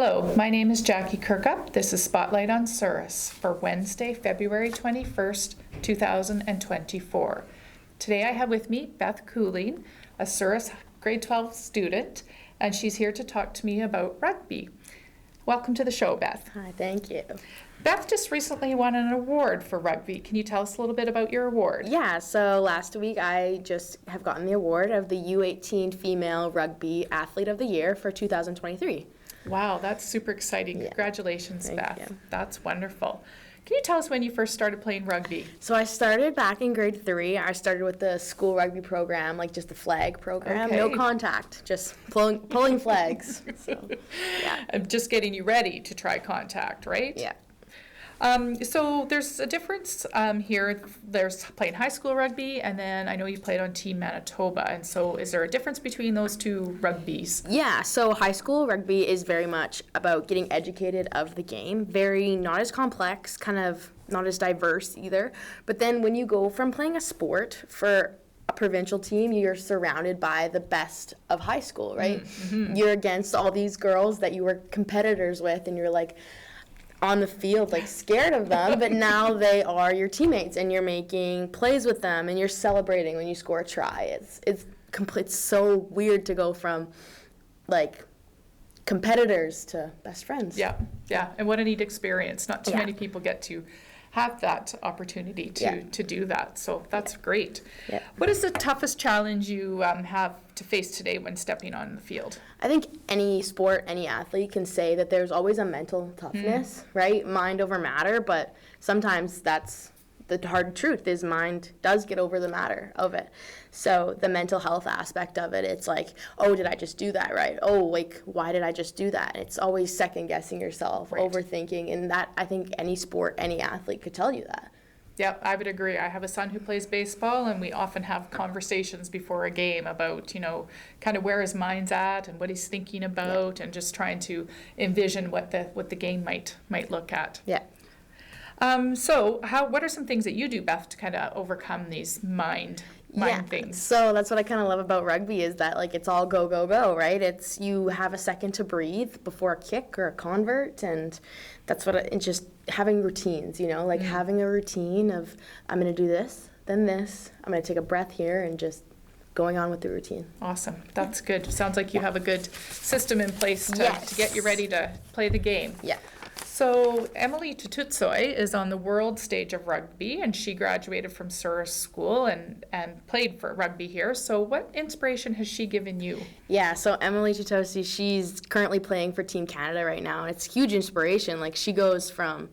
Hello, my name is Jackie Kirkup. This is Spotlight on Souris for Wednesday, February 21st, 2024. Today I have with me Beth Couling, a Souris grade 12 student, and she's here to talk to me about rugby. Welcome to the show, Beth. Hi, thank you. Beth just recently won an award for rugby. Can you tell us a little bit about your award? Yeah, so last week I just have gotten the award of the U-18 Female Rugby Athlete of the Year for 2023. Wow, that's super exciting. Yeah. Congratulations, Thank Beth. you. That's wonderful. Can you tell us when you first started playing rugby? So I started back in grade 3. I started with the school rugby program, like just the flag program. Okay. No contact, just pulling flags. So, yeah. I'm just getting you ready to try contact, right? Yeah. So there's a difference here. There's playing high school rugby, and then I know you played on Team Manitoba. And so is there a difference between those two rugbies? Yeah, so high school rugby is very much about getting educated of the game. Very not as complex, kind of not as diverse either. But then when you go from playing a sport for a provincial team, you're surrounded by the best of high school, right? Mm-hmm. You're against all these girls that you were competitors with, and you're like on the field, like scared of them, but now they are your teammates, and you're making plays with them, and you're celebrating when you score a try. It's so weird to go from like competitors to best friends. Yeah, and what a neat experience. Not too Yeah. many people get to have that opportunity to do that, so that's great. Yeah. What is the toughest challenge you have to face today when stepping on the field? I think any sport, any athlete can say that there's always a mental toughness, right? Mind over matter, but sometimes that's the hard truth is mind does get over the matter of it. So the mental health aspect of it, it's like, oh, did I just do that right? Oh, like, why did I just do that? It's always second guessing yourself, Right. Overthinking, and that I think any sport, any athlete could tell you that. Yeah, I would agree. I have a son who plays baseball, and we often have conversations before a game about, kind of where his mind's at and what he's thinking about, and just trying to envision what the game might look at. Yeah. So what are some things that you do, Beth, to kind of overcome these mind things? So that's what I kind of love about rugby is that like it's all go, go, go, right? It's you have a second to breathe before a kick or a convert, and that's what it's just having routines, having a routine of I'm going to do this, then this, I'm going to take a breath here and just going on with the routine. Awesome. That's good. Sounds like you have a good system in place to get you ready to play the game. Yeah. So Emily Tututsoy is on the world stage of rugby, and she graduated from Souris School and played for rugby here. So what inspiration has she given you? Yeah, so Emily Tututsoy, she's currently playing for Team Canada right now, and it's huge inspiration. Like she goes from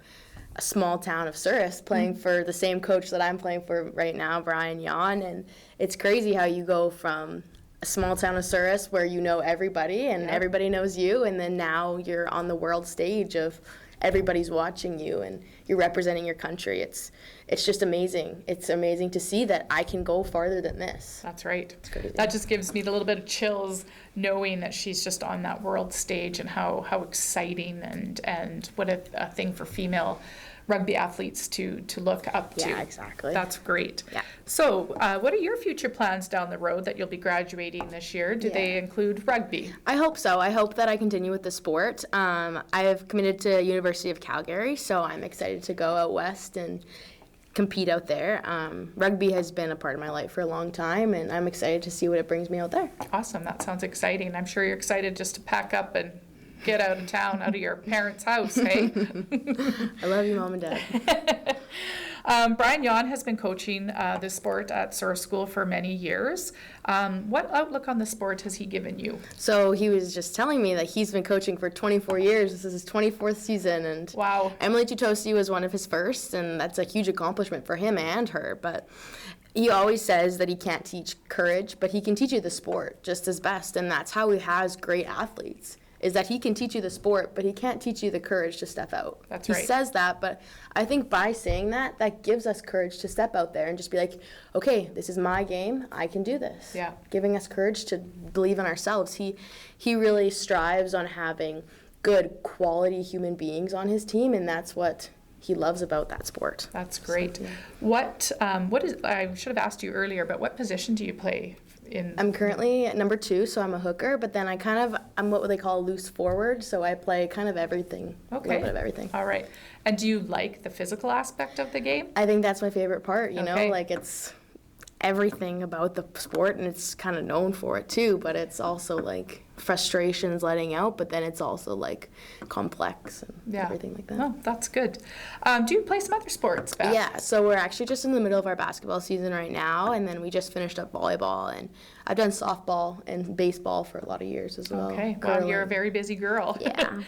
a small town of Souris playing for the same coach that I'm playing for right now, Brian Yon, and it's crazy how you go from a small town of Souris where you know everybody and everybody knows you, and then now you're on the world stage of everybody's watching you and you're representing your country. It's just amazing. It's amazing to see that I can go farther than this. That's right. It's crazy. That just gives me a little bit of chills knowing that she's just on that world stage, and how exciting and what a thing for female rugby athletes to look up to. Yeah, exactly. That's great. Yeah. So what are your future plans down the road that you'll be graduating this year? Do they include rugby? I hope so. I hope that I continue with the sport. I have committed to University of Calgary, so I'm excited to go out west and compete out there. Rugby has been a part of my life for a long time, and I'm excited to see what it brings me out there. Awesome. That sounds exciting. I'm sure you're excited just to pack up and get out of town, out of your parents' house, hey? I love you, Mom and Dad. Brian Yon has been coaching the sport at Souris School for many years. What outlook on the sport has he given you? So he was just telling me that he's been coaching for 24 years. This is his 24th season, and Wow. Emily Tututsoy was one of his first, and that's a huge accomplishment for him and her. But he always says that he can't teach courage, but he can teach you the sport just as best, and that's how he has great athletes. Is that he can teach you the sport, but he can't teach you the courage to step out. That's right. He says that, but I think by saying that, that gives us courage to step out there and just be like, okay, this is my game, I can do this. Yeah. Giving us courage to believe in ourselves. He really strives on having good quality human beings on his team, and that's what he loves about that sport. That's great. So, yeah. What is, I should have asked you earlier, but what position do you play I'm currently at number 2, so I'm a hooker, but then I'm what they call a loose forward, so I play kind of everything, a little bit of everything. All right. And do you like the physical aspect of the game? I think that's my favorite part, you know, Okay. like it's everything about the sport, and it's kind of known for it too, but it's also like frustrations letting out, but then it's also like complex and everything like that. Oh, that's good. Do you play some other sports, Beth? Yeah, so we're actually just in the middle of our basketball season right now, and then we just finished up volleyball, and I've done softball and baseball for a lot of years as well. Okay, well, you're a very busy girl. Yeah.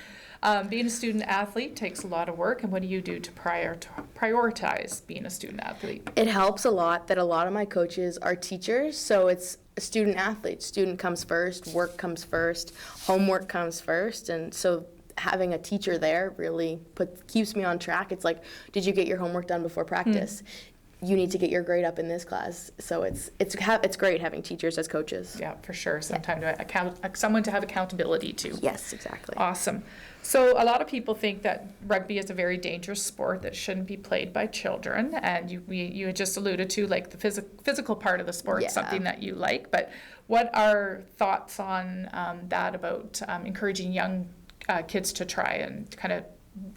Being a student athlete takes a lot of work, and what do you do to prioritize being a student athlete? It helps a lot that a lot of my coaches are teachers, so it's a student athlete. Student comes first, work comes first, homework comes first, and so having a teacher there really keeps me on track. It's like, did you get your homework done before practice? You need to get your grade up in this class. So it's great having teachers as coaches. Yeah, for sure. Someone to have accountability to. Yes, exactly. Awesome. So a lot of people think that rugby is a very dangerous sport that shouldn't be played by children, and you had just alluded to like the physical part of the sport, something that you like. But what are thoughts on that about encouraging young kids to try and kind of,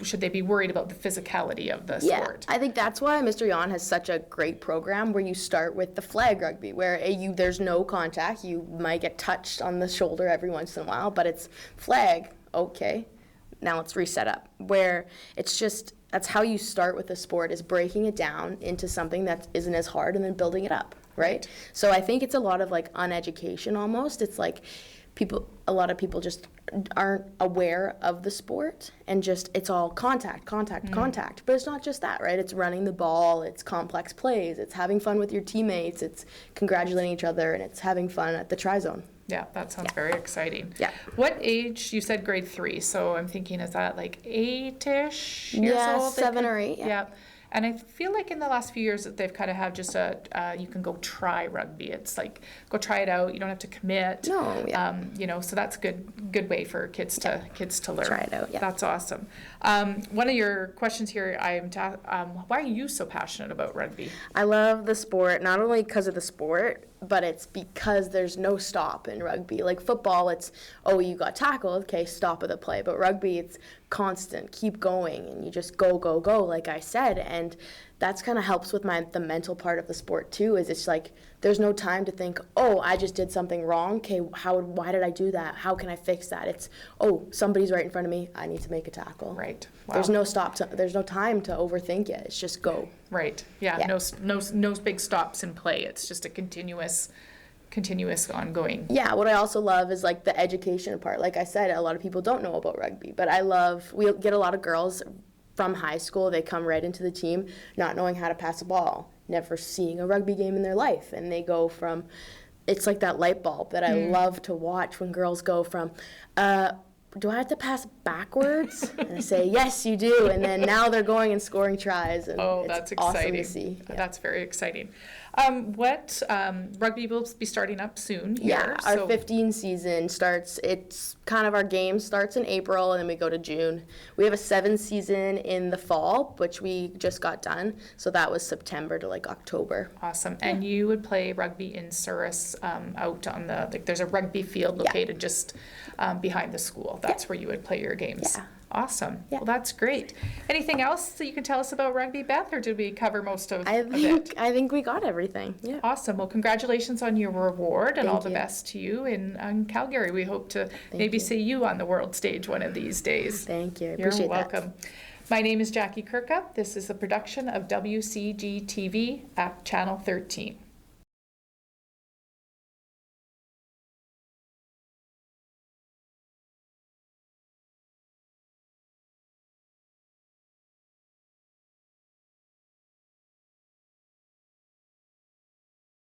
should they be worried about the physicality of the sport? I think that's why Mr. Yan has such a great program where you start with the flag rugby, where there's no contact. You might get touched on the shoulder every once in a while, but it's flag, okay. Now let's reset up, where it's just, that's how you start with the sport, is breaking it down into something that isn't as hard and then building it up, right? So I think it's a lot of like uneducation almost. It's like a lot of people just aren't aware of the sport, and just it's all contact. But it's not just that, right? It's running the ball, it's complex plays, it's having fun with your teammates, it's congratulating each other, and it's having fun at the try zone. Yeah, that sounds very exciting. Yeah. What age? You said grade 3, so I'm thinking, is that like 8-ish years old? 7 or 8. Yeah. And I feel like in the last few years that they've kind of have just you can go try rugby. It's like, go try it out. You don't have to commit. No, yeah. So that's a good way for kids to learn. Try it out, yeah. That's awesome. One of your questions here, why are you so passionate about rugby? I love the sport, not only because of the sport, but it's because there's no stop in rugby. Like football, it's, oh, you got tackled, okay, stop of the play. But rugby, it's constant, keep going, and you just go, like I said. And that's kind of helps with the mental part of the sport too, is it's like there's no time to think, oh, I just did something wrong, okay, why did I do that? How can I fix that? It's, oh, somebody's right in front of me, I need to make a tackle. Right. Wow. There's no there's no time to overthink it, it's just go. Right. Yeah. No big stops in play. It's just a continuous ongoing. Yeah, what I also love is like the education part. Like I said, a lot of people don't know about rugby, but we get a lot of girls from high school, they come right into the team not knowing how to pass a ball, never seeing a rugby game in their life, and they go from, it's like that light bulb that I love to watch when girls go from, do I have to pass backwards? And I say, yes, you do. And then now they're going and scoring tries. And that's it's awesome exciting. to see. Yeah. That's very exciting. Rugby will be starting up soon here. Yeah, our 15 season starts, it's kind of our game starts in April and then we go to June. We have a 7 season in the fall, which we just got done. So that was September to like October. Awesome. Yeah. And you would play rugby in Souris out on there's a rugby field located just behind the school. That's where you would play your games. Yeah. Awesome. Yeah. Well, that's great. Anything else that you can tell us about rugby, Beth, or did we cover most of I it? think we got everything. Yeah. Awesome. Well, congratulations on your reward, and Thank all the you. best to you in Calgary. We hope to maybe see you on the world stage one of these days. Thank you. I You're appreciate welcome. My name is Jackie Kirkup. This is a production of WCG TV at Channel 13.